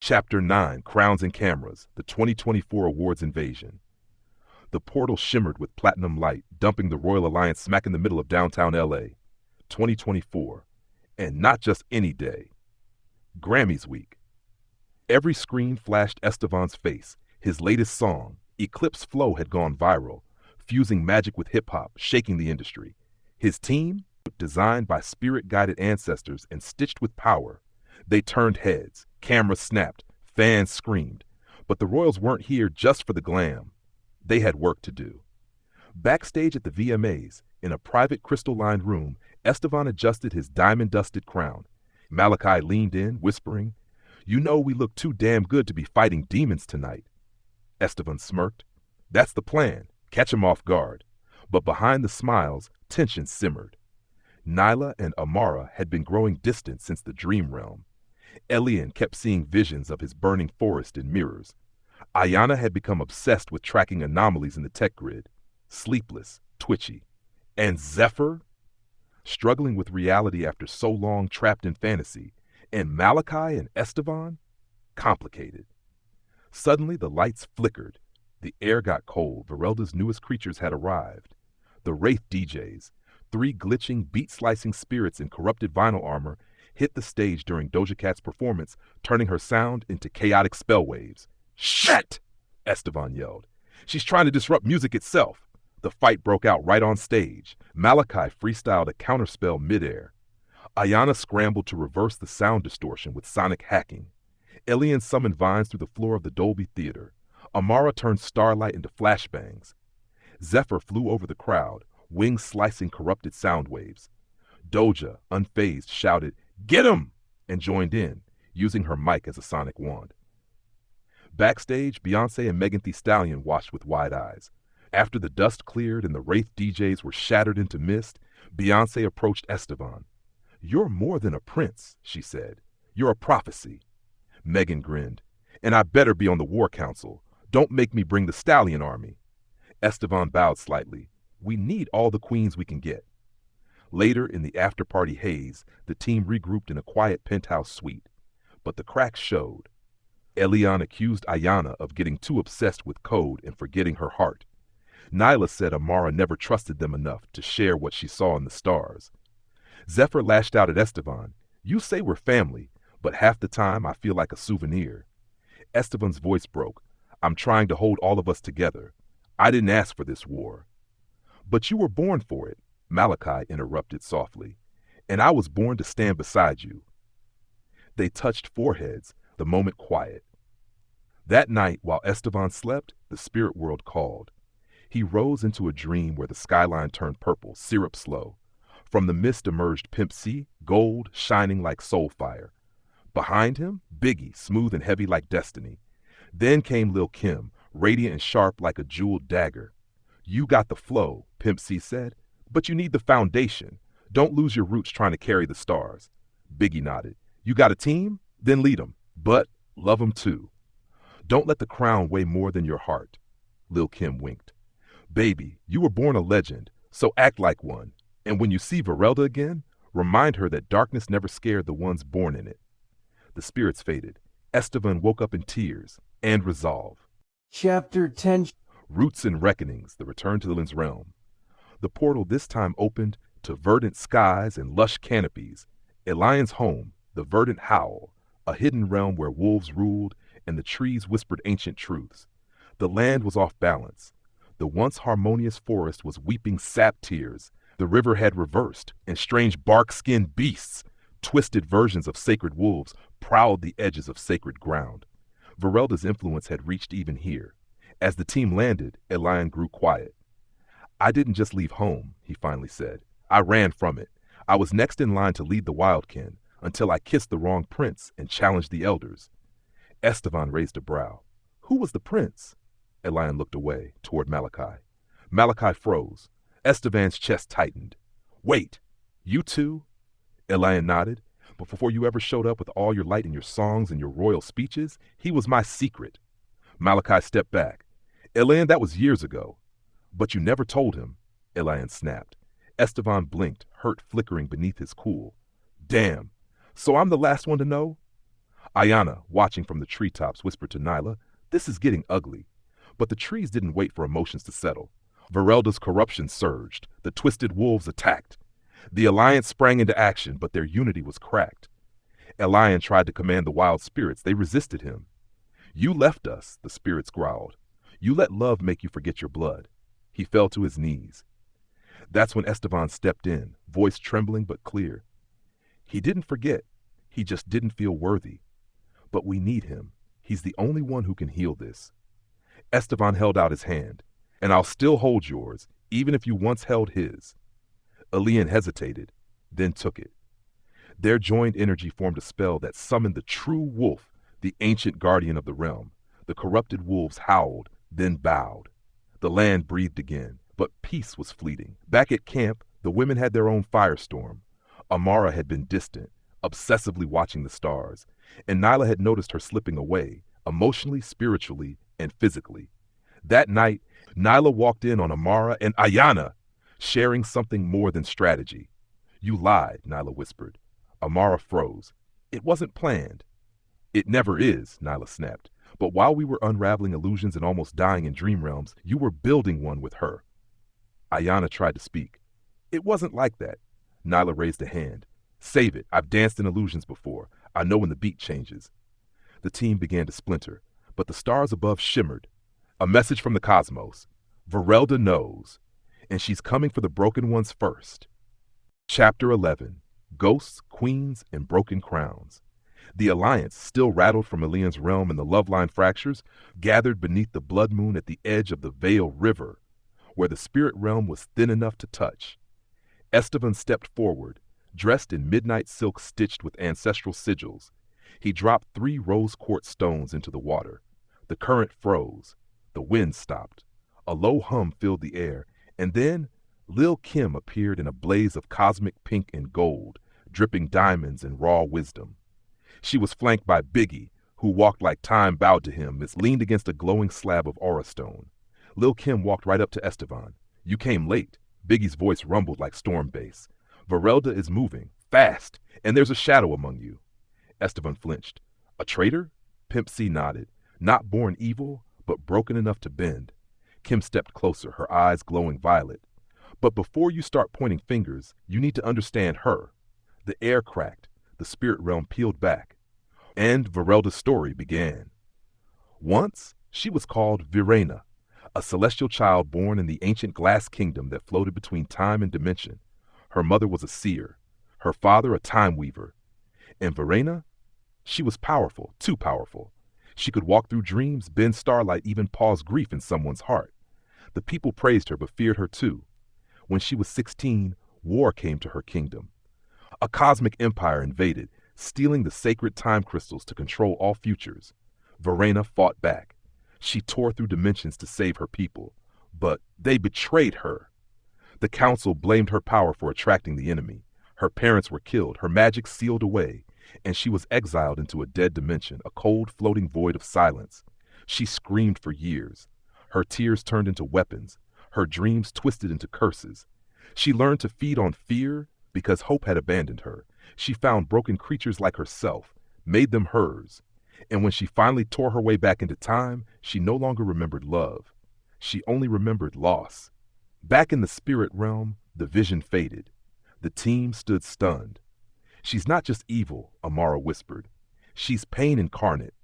Chapter 9, Crowns and Cameras, the 2024 Awards Invasion. The portal shimmered with platinum light, dumping the Royal Alliance smack in the middle of downtown LA. 2024. And not just any day. Grammys week. Every screen flashed Estevan's face. His latest song, Eclipse Flow, had gone viral, fusing magic with hip-hop, shaking the industry. His team, designed by spirit-guided ancestors and stitched with power, they turned heads, cameras snapped, fans screamed. But the Royals weren't here just for the glam. They had work to do. Backstage at the VMAs, in a private crystal-lined room, Estevan adjusted his diamond-dusted crown. Malachi leaned in, whispering, "You know we look too damn good to be fighting demons tonight." Estevan smirked. "That's the plan. Catch him off guard." But behind the smiles, tension simmered. Nyla and Amara had been growing distant since the dream realm. Elian kept seeing visions of his burning forest in mirrors. Ayana had become obsessed with tracking anomalies in the tech grid, sleepless, twitchy. And Zephyr? Struggling with reality after so long trapped in fantasy. And Malachi and Estevan? Complicated. Suddenly the lights flickered. The air got cold. Verelda's newest creatures had arrived. The Wraith DJs, three glitching, beat-slicing spirits in corrupted vinyl armor, hit the stage during Doja Cat's performance, turning her sound into chaotic spell waves. "Shit!" Estevan yelled. "She's trying to disrupt music itself." The fight broke out right on stage. Malachi freestyled a counterspell midair. Ayana scrambled to reverse the sound distortion with sonic hacking. Elian summoned vines through the floor of the Dolby Theater. Amara turned starlight into flashbangs. Zephyr flew over the crowd, wings slicing corrupted sound waves. Doja, unfazed, shouted, "Get him!" and joined in, using her mic as a sonic wand. Backstage, Beyoncé and Megan Thee Stallion watched with wide eyes. After the dust cleared and the Wraith DJs were shattered into mist, Beyoncé approached Estevan. "You're more than a prince," she said. "You're a prophecy." Megan grinned. "And I better be on the war council. Don't make me bring the Stallion army." Estevan bowed slightly. "We need all the queens we can get." Later, in the after-party haze, the team regrouped in a quiet penthouse suite. But the cracks showed. Elian accused Ayana of getting too obsessed with code and forgetting her heart. Nyla said Amara never trusted them enough to share what she saw in the stars. Zephyr lashed out at Estevan. "You say we're family, but half the time I feel like a souvenir." Estevan's voice broke. "I'm trying to hold all of us together. I didn't ask for this war." "But you were born for it," Malachi interrupted softly. "And I was born to stand beside you." They touched foreheads, the moment quiet. That night, while Estevan slept, the spirit world called. He rose into a dream where the skyline turned purple, syrup slow. From the mist emerged Pimp C, gold, shining like soul fire. Behind him, Biggie, smooth and heavy like destiny. Then came Lil Kim, radiant and sharp like a jeweled dagger. "You got the flow," Pimp C said, "but you need the foundation. Don't lose your roots trying to carry the stars." Biggie nodded. "You got a team? Then lead 'em, but love 'em too. Don't let the crown weigh more than your heart." Lil Kim winked. "Baby, you were born a legend, so act like one. And when you see Verelda again, remind her that darkness never scared the ones born in it." The spirits faded. Estevan woke up in tears and resolve. Chapter 10. Roots and Reckonings, the return to the Lynn's realm. The portal this time opened to verdant skies and lush canopies. A lion's home, the verdant howl, a hidden realm where wolves ruled and the trees whispered ancient truths. The land was off balance. The once harmonious forest was weeping sap tears. The river had reversed, and strange bark-skinned beasts, twisted versions of sacred wolves, prowled the edges of sacred ground. Verelda's influence had reached even here. As the team landed, a lion grew quiet. "I didn't just leave home," he finally said. "I ran from it. I was next in line to lead the wildkin, until I kissed the wrong prince and challenged the elders." Estevan raised a brow. "Who was the prince?" Elian looked away, toward Malachi. Malachi froze. Estevan's chest tightened. "Wait, you too?" Elian nodded. "But before you ever showed up with all your light and your songs and your royal speeches, he was my secret." Malachi stepped back. "Elian, that was years ago." "But you never told him," Elian snapped. Estevan blinked, hurt flickering beneath his cool. "Damn, so I'm the last one to know?" Ayana, watching from the treetops, whispered to Nyla, "This is getting ugly." But the trees didn't wait for emotions to settle. Varelda's corruption surged. The twisted wolves attacked. The Alliance sprang into action, but their unity was cracked. Elian tried to command the wild spirits. They resisted him. "You left us," the spirits growled. "You let love make you forget your blood." He fell to his knees. That's when Estevan stepped in, voice trembling but clear. He didn't forget. He just didn't feel worthy. But we need him. He's the only one who can heal this. Estevan held out his hand. "And I'll still hold yours, even if you once held his." Elian hesitated, then took it. Their joined energy formed a spell that summoned the true wolf, the ancient guardian of the realm. The corrupted wolves howled, then bowed. The land breathed again, but peace was fleeting. Back at camp, the women had their own firestorm. Amara had been distant, obsessively watching the stars, and Nyla had noticed her slipping away, emotionally, spiritually, and physically. That night, Nyla walked in on Amara and Ayana, sharing something more than strategy. "You lied," Nyla whispered. Amara froze. "It wasn't planned." "It never is," Nyla snapped. "But while we were unraveling illusions and almost dying in dream realms, you were building one with her." Ayana tried to speak. "It wasn't like that." Nyla raised a hand. "Save it. I've danced in illusions before. I know when the beat changes." The team began to splinter, but the stars above shimmered. A message from the cosmos. Varelda knows, and she's coming for the broken ones first. Chapter 11. Ghosts, Queens, and Broken Crowns. The Alliance, still rattled from Elian's realm and the loveline fractures, gathered beneath the blood moon at the edge of the Veil River, where the spirit realm was thin enough to touch. Estevan stepped forward, dressed in midnight silk stitched with ancestral sigils. He dropped 3 rose quartz stones into the water. The current froze. The wind stopped. A low hum filled the air, and then Lil Kim appeared in a blaze of cosmic pink and gold, dripping diamonds and raw wisdom. She was flanked by Biggie, who walked like time bowed to him, leaned against a glowing slab of aura stone. Lil Kim walked right up to Estevan. "You came late." Biggie's voice rumbled like storm bass. "Varelda is moving, fast, and there's a shadow among you." Estevan flinched. "A traitor?" Pimp C nodded. "Not born evil, but broken enough to bend." Kim stepped closer, her eyes glowing violet. "But before you start pointing fingers, you need to understand her." The air cracked. The spirit realm peeled back. And Varelda's story began. Once, she was called Verena, a celestial child born in the ancient glass kingdom that floated between time and dimension. Her mother was a seer, her father a time weaver. And Verena? She was powerful, too powerful. She could walk through dreams, bend starlight, even pause grief in someone's heart. The people praised her but feared her too. When she was 16, war came to her kingdom. A cosmic empire invaded, stealing the sacred time crystals to control all futures. Verena fought back. She tore through dimensions to save her people, but they betrayed her. The council blamed her power for attracting the enemy. Her parents were killed, her magic sealed away, and she was exiled into a dead dimension, a cold, floating void of silence. She screamed for years. Her tears turned into weapons, her dreams twisted into curses. She learned to feed on fear because hope had abandoned her. She found broken creatures like herself, made them hers. And when she finally tore her way back into time, she no longer remembered love. She only remembered loss. Back in the spirit realm, the vision faded. The team stood stunned. "She's not just evil," Amara whispered. "She's pain incarnate."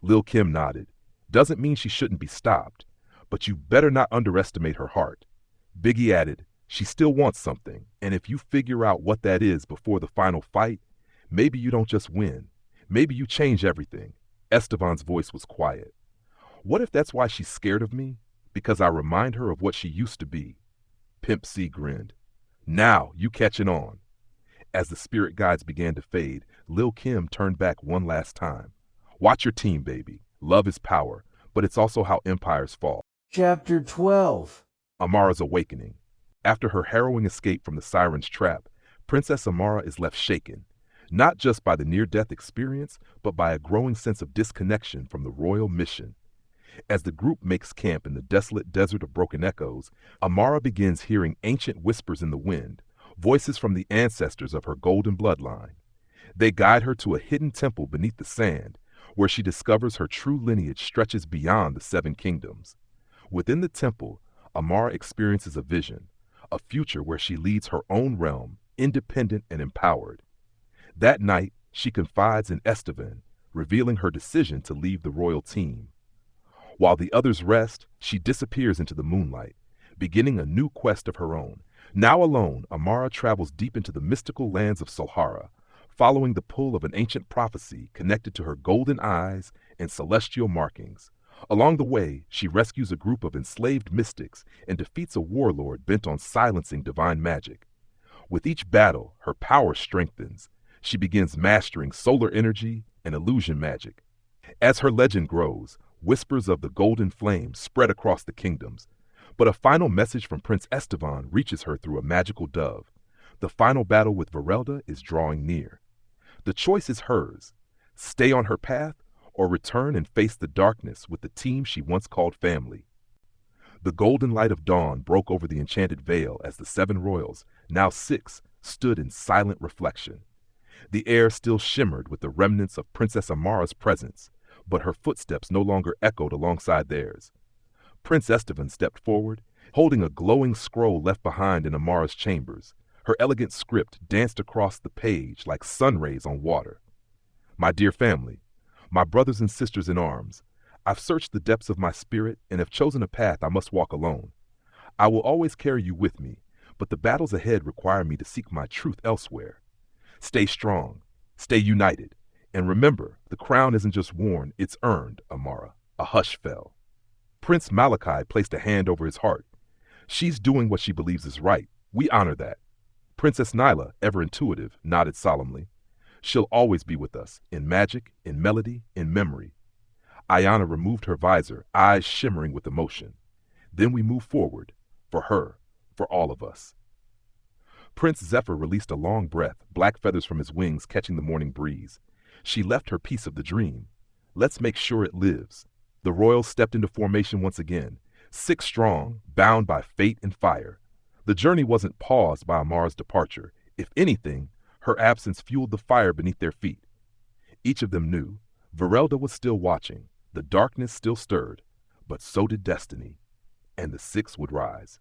Lil Kim nodded. "Doesn't mean she shouldn't be stopped, but you better not underestimate her heart." Biggie added, "She still wants something, and if you figure out what that is before the final fight, maybe you don't just win. Maybe you change everything." Estevan's voice was quiet. "What if that's why she's scared of me? Because I remind her of what she used to be." Pimp C grinned. "Now you catching on." As the spirit guides began to fade, Lil Kim turned back one last time. "Watch your team, baby. Love is power, but it's also how empires fall." Chapter 12. Amara's awakening. After her harrowing escape from the siren's trap, Princess Amara is left shaken, not just by the near-death experience, but by a growing sense of disconnection from the royal mission. As the group makes camp in the desolate desert of broken echoes, Amara begins hearing ancient whispers in the wind, voices from the ancestors of her golden bloodline. They guide her to a hidden temple beneath the sand, where she discovers her true lineage stretches beyond the seven kingdoms. Within the temple, Amara experiences a vision, a future where she leads her own realm, independent and empowered. That night, she confides in Estevan, revealing her decision to leave the royal team. While the others rest, she disappears into the moonlight, beginning a new quest of her own. Now alone, Amara travels deep into the mystical lands of Sohara, following the pull of an ancient prophecy connected to her golden eyes and celestial markings. Along the way, she rescues a group of enslaved mystics and defeats a warlord bent on silencing divine magic. With each battle, her power strengthens. She begins mastering solar energy and illusion magic. As her legend grows, whispers of the golden flame spread across the kingdoms. But a final message from Prince Estevan reaches her through a magical dove. The final battle with Verelda is drawing near. The choice is hers: stay on her path or return and face the darkness with the team she once called family. The golden light of dawn broke over the enchanted veil as the seven royals, now six, stood in silent reflection. The air still shimmered with the remnants of Princess Amara's presence, but her footsteps no longer echoed alongside theirs. Prince Estevan stepped forward, holding a glowing scroll left behind in Amara's chambers. Her elegant script danced across the page like sun rays on water. My dear family, my brothers and sisters in arms, I've searched the depths of my spirit and have chosen a path I must walk alone. I will always carry you with me, but the battles ahead require me to seek my truth elsewhere. Stay strong, stay united, and remember, the crown isn't just worn, it's earned, Amara. A hush fell. Prince Malachi placed a hand over his heart. She's doing what she believes is right. We honor that. Princess Nyla, ever intuitive, nodded solemnly. She'll always be with us, in magic, in melody, in memory. Ayana removed her visor, eyes shimmering with emotion. Then we moved forward, for her, for all of us. Prince Zephyr released a long breath, black feathers from his wings catching the morning breeze. She left her piece of the dream. Let's make sure it lives. The royals stepped into formation once again, 6 strong, bound by fate and fire. The journey wasn't paused by Amara's departure. If anything, her absence fueled the fire beneath their feet. Each of them knew Verelda was still watching, the darkness still stirred, but so did destiny, and the 6 would rise.